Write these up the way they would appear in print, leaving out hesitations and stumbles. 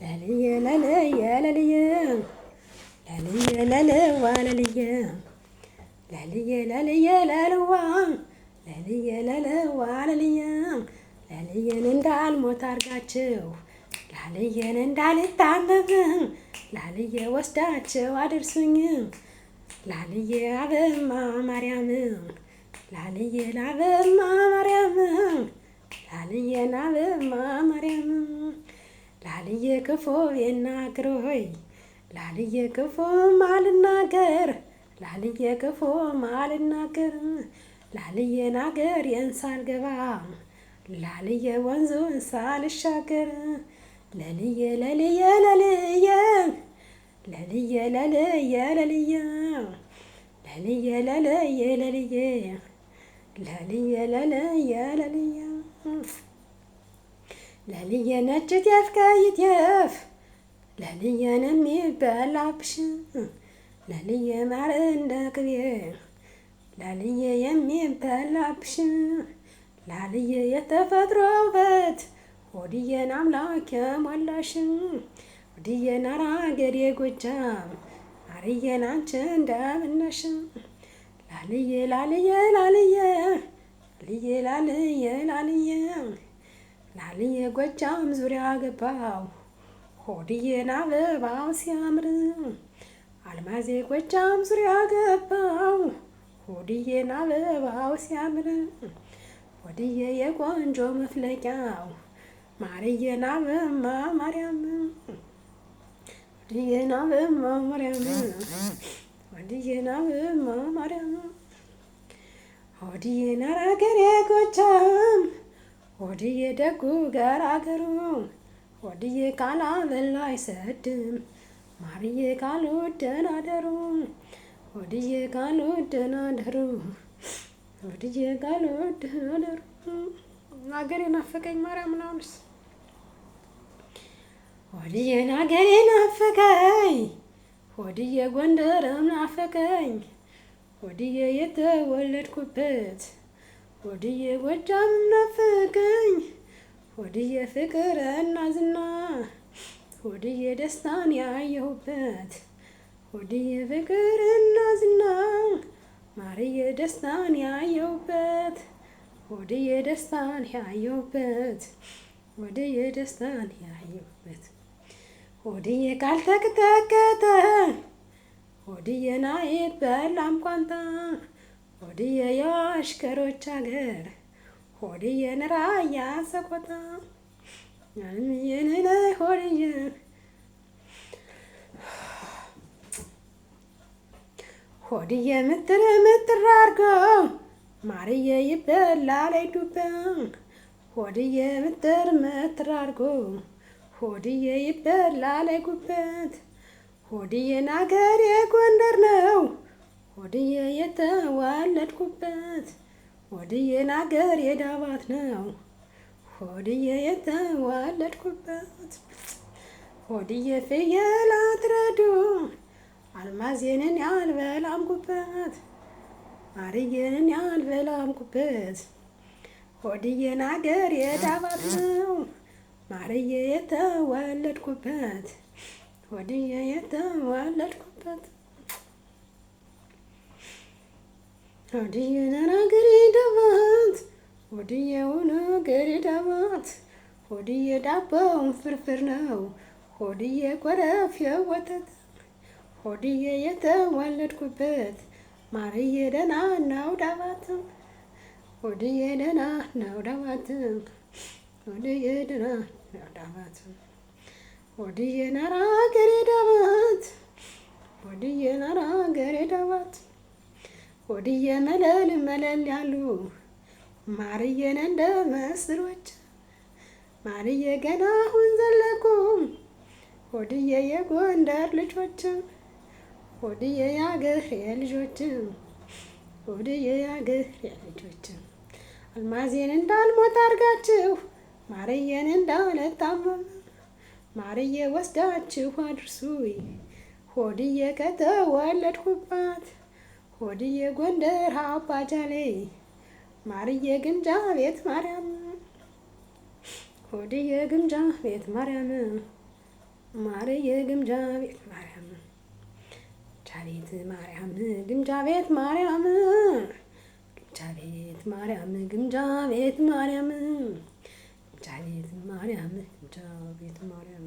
ለልየ ለልየ ለልየ ለልየ ለልዋ ለልየ ለልየ ለልየ ለልዋ ለልየ ለልዋ ለልየ ለልየን እንዳልሞት አርጋችሁ ላልየን እንዳልታመም ላልየ ወስዳችሁ አድርሱኝ ላልየ አበማ ማርያም ላልየ ላበማ ማርያም ላልየን አበማ ማርያም ላልየ ክፉ የናግሮይ ላልየ ክፉ ማልናገር ላልየ ክፉ ማልናገር ላልየ ናገር የንሳልገባ ላልየ ወንዙን ሳልሻገር ለልየ ለልየ ለልየ ለልየ ለልየ ለልየ ለልየ ለልየ ለልየ ለልየ ለልየ ለልየ ለልየ ነጭ ጤፍ ቀይ ጤፍ ለልየን የሚበላብሽ ለልየ ማር እንደ ቅቤ ላልየ የሚበላብሽ ላልየ የተፈጥሮ ውበት ሆድዬን አምላክ የሞላሽ ሆድዬን አራገሬ ጎጃም አርዬን አንቺ እንደምነሽ ላልየ ላልየ ላልየ ላልየ ላልየ ላልየ ላልየ ጎጃም ዙሪያ ገባው ሆድዬን አበባው ሲያምር አልማዜ ጎጃም ዙሪያ ገባው ሆድዬን አበባው ሲያምር ሆድዬ የቆንጆ መፍለቂያው ማርዬን አበማ ማርያም ሆድዬን አበማ ማርያም ሆድዬን አበማ ማርያም ሆድዬን አራገሬ ጎጃም ሆድዬ ደጉ ጋር አገሩ ሆድዬ ካላበላ አይሰድም ማርዬ ካልወደን አደሩ ሆድዬ ካልወደን አደሩ ሆድዬ ካልወደን አደሩ አገሬ ናፈቀኝ ማርያም ናውንስ ሆድዬን አገሬ ናፈቀኝ ሆድዬ ጎንደርም ናፈቀኝ ሆድዬ የተወለድኩበት ሆድዬ ጎጃም ናፈቀኝ ሆድዬ ፍቅርና ዝና ሆድዬ ደስታን ያየሁበት ሆድዬ ፍቅርና ዝና ማርዬ ደስታን ያየሁበት ሆድዬ ደስታን ያየሁበት ሆድዬ ደስታን ያየሁበት ሆድዬ ካልተቀጠቀጠ ሆድዬን አይበላም ቋንጣ ሆድዬ የአሽከሮች አገር ሆድዬን ራያ ሰቆጣ ያንየኔ ሆድዬ ሆድዬ ምትር ምትር አርጎ ማርዬ ይበላል ዱባ ሆድዬ ምትር ምትር አርጎ ሆድዬ ይበላል ጉበት ሆድዬ ናገር የጎንደር ነው ሆድዬ የተወለድኩበት ሆድዬ ናገር የዳባት ነው ሆድዬ የተወለድኩበት ሆድዬ ፍየል አትረዱ አልማዜንን ያልበላምኩበት ማርዬንን ያልበላምኩበት ሆድዬ ናገር የዳባት ነው ማርዬ የተወለድኩበት ሆድዬ የተወለድኩበት ሆድዬ ናገር ዳባት ሆድዬ ናገር ዳባት ሆድዬ ዳቦውን ፍርፍር ነው ሆድዬ ጎረፍ የወተት ሆድዬ የተወለድኩበት ማርዬ ደህና ነው ዳባት ሆድዬ ደህና ነው ዳባት ሆድዬ ደህና ነው ዳባት ሆድዬ ናገር ዳባት ሆድዬ ናገር ዳባት ሆድዬ መለል መለል ያሉ ማርዬን እንደ መስሎች ማርዬ ገና አሁን ዘለቁ ሆድዬ የጎንደር ልጆች ሆድዬ ያገር የልጆች ሆድዬ ያገር የልጆች አልማዜን እንዳልሞት አርጋችሁ ማርዬን እንዳልታመም ማርዬ ወስዳችሁ አድርሱኝ ሆድዬ ከተወለድኩባት ሆድዬ ጎንደር አባጃሌ ማርዬ ግምጃ ቤት ማርያም ሆድዬ ግምጃ ቤት ማርያም ማርዬ ግምጃ ቤት ማርያም ቤት ማርያም ግምጃ ቤት ማርያም ግምጃ ቤት ማርያም ግምጃ ቤት ማርያም ግምጃ ቤት ማርያም ግምጃ ቤት ማርያም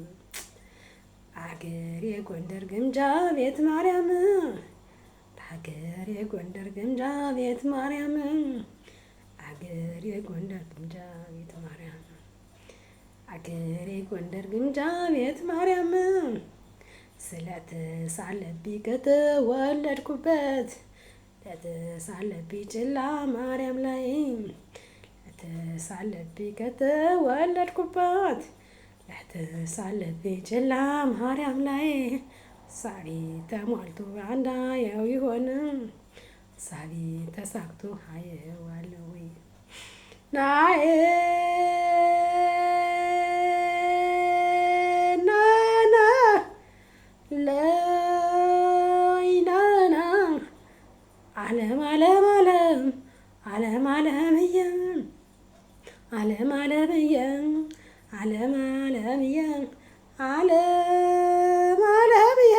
አገር የጎንደር ግምጃ ቤት ማርያም አገር የጎንደር ግምጃ ቤት ማርያም አገር የጎንደር ግምጃ ቤት ማርያም አገር የጎንደር ግምጃ ቤት ማርያም ስለተሳለብኝ ከተወለድኩበት ለተሳለብኝ ጭላ ማርያም ላይ ለተሳለብኝ ከተወለድኩበት ለተሳለብኝ ጭላ ማርያም ላይ ሳቢ ተሟልቶ አንዳየው ይሆንም ሳቢ ተሳክቶ አየዋለሁ ወይ ናዬ ናና ለይናና ዓለም ዓለም ዓለም ዓለም ዓለምዬ ዓለም ዓለምዬ ዓለም ዓለምዬ ዓለም ዓለምዬ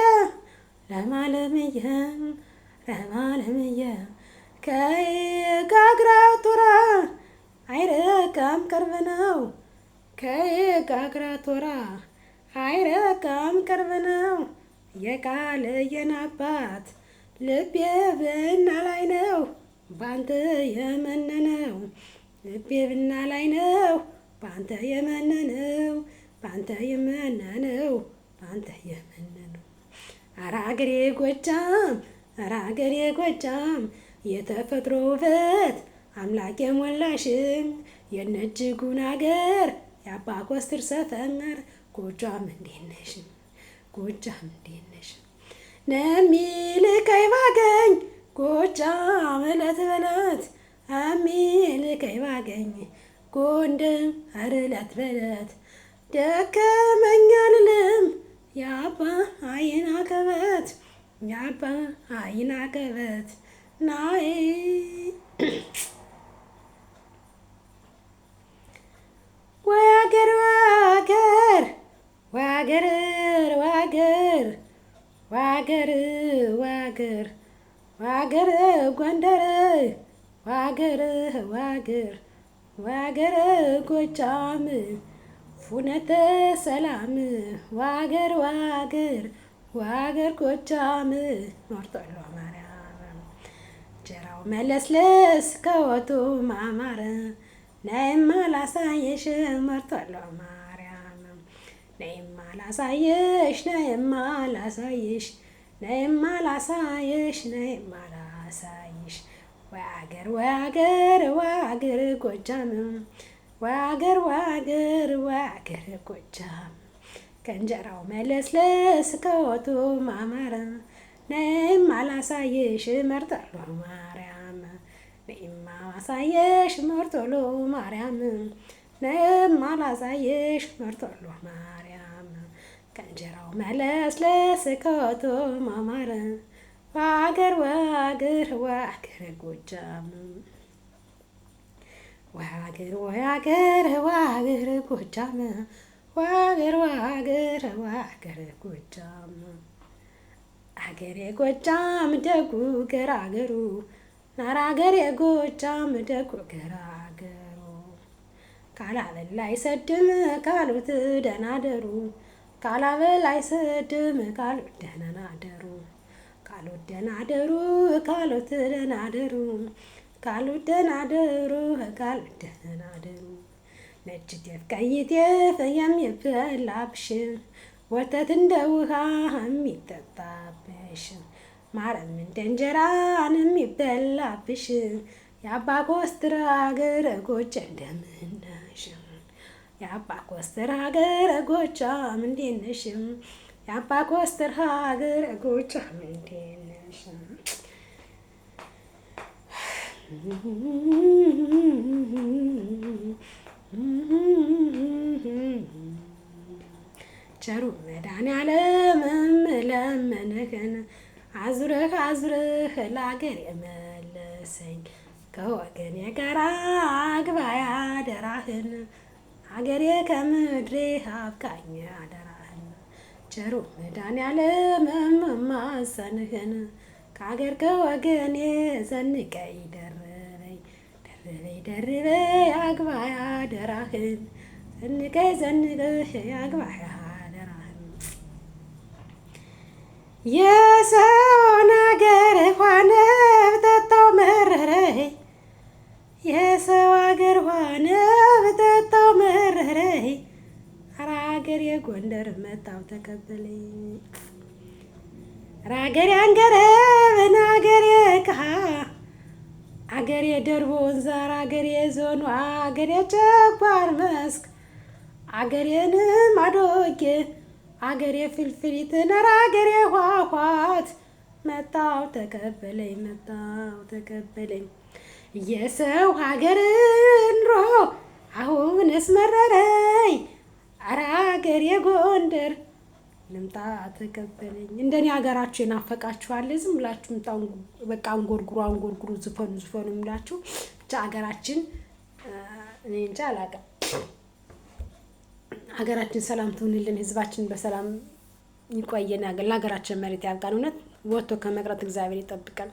ለማለምዬ ለማለምዬ ከየጋግራቶራ አይረቃም ቅርብ ነው ከየጋግራቶራ አይረቃም ቅርብ ነው የቃል የናባት ልቤ ብና ላይ ነው ባንተ የመነነው ልቤ ብና ላይ ነው ባንተ የመነነው ባንተ የመነነው ባንተ የመነነው ኧረ አገሬ ጎጃም ኧረ አገሬ ጎጃም የተፈጥሮ ውበት አምላክ የሞላሽም የነጅጉን አገር የአባ ኮስትር ሰፈር ጎጃም እንዴት ነሽ ጎጃም እንዴት ነሽ ነሚልከይ ባገኝ ጎጃም እለት በለት አሚልከይ ባገኝ ጎንደር እለት በለት ደከመኝ አልልም የአባ አይን አቀበት የአባ አይን አቀበት ናይ ወይ አገር ዋገር ዋገር ዋገር ዋገር ዋገር ዋገር ጎንደር ዋገር ዋገር ዋገር ጎጃም ፉነተ ሰላም ዋገር ዋገር ዋገር ጎጃም ኖርቶሎ ማርያም ጀራው መለስለስ ከወቱ ማማረ ነይማ ላሳየሽ ሞርቶሎ ማርያም ነይማ ላሳየሽ ነይማ ላሳየሽ ነይማ ላሳየሽ ነይማ ላሳየሽ ዋገር ዋገር ዋገር ጎጃም ዋገር ዋገር ዋገር ጎጃም ከእንጀራው መለስለስ ከወጡ ማማረ ነይማ ላሳየሽ ሞርቶሎ ማርያም ነይማ ላሳየሽ ሞርቶሎ ማርያም ነይማ ላሳየሽ ሞርቶሎ ማርያም ከእንጀራው መለስለስ ከወጡ ማማረ ዋገር ዋገር ዋገር ጎጃም ዋገር ዋገር ዋገር ጎጃም ዋገር ዋገር ዋገር ጎጃም አገሬ ጎጃም ደጉ ገራገሩ ናራ አገሬ ጎጃም ደጉ ገራገሩ ካላበላ አይሰድም ካሉት ደህና ደሩ ካላበላ አይሰድም ካሉት ደህና ደሩ ካሉት ደህና ደሩ ካሉት ደህና ደሩ ካሉት ደህና ደሩ ካሉት ደህና ደሩ ነጭ ጤፍ ቀይ ጤፍ የሚበላብሽ ወተት እንደ ውሃ የሚጠጣብሽ ማርም እንደ እንጀራን የሚበላብሽ የአባ ኮስትር አገር ጎጃ እንደምን ነሽ የአባ ኮስትር አገር ጎጃም እንዴት ነሽ የአባ ኮስትር አገር ጎጃም እንዴት ነሽ ቸሩ መድኃኒዓለም ለመነህን አዙረህ አዙረህ ለአገር የመለሰኝ ከወገኔ ጋር አግባያ አደራህን አገሬ ከምድሬ አብቃኝ አደራህን ቸሩ መድኃኒዓለም እማጸንህን ከአገር ከወገኔ ዘንቀኝ ደርበኝ ደርበኝ አግባይ አደራህን ዘንቀኝ አግባይ አደራህን የሰውን አገር ሆነ ብጠጣው መረረኝ የሰው አገር ሆነ ብጠጣው መረረኝ ኧረ አገሬ ጎንደር መጣው ተቀበለኝ ኧረ አገሬ አንገረብን አገሬ ቅሃ አገሬ ደርቦ ወንዛር አገሬ ዞኑ አገሬ ጨባር መስክ አገሬንም አዶጌ አገሬ ፍልፍሊትን ኧረ አገሬ ኋኋት መጣው ተቀበለኝ የሰው ሀገር ኑሮ አሁንስ መረረኝ ኧረ አገሬ ጎንደር ልምጣ ተቀበለኝ። እንደኔ ሀገራችሁ ይናፈቃችኋል። ዝም ብላችሁ በቃ አንጎርጉሩ ዝፈኑ ምላችሁ ብቻ ሀገራችን እኔ እንጃ አላውቅም። ሀገራችን ሰላም ትሁንልን፣ ህዝባችን በሰላም ይቆየን፣ ለሀገራችን መሬት ያብቃን። እውነት ወጥቶ ከመቅረት እግዚአብሔር ይጠብቀን።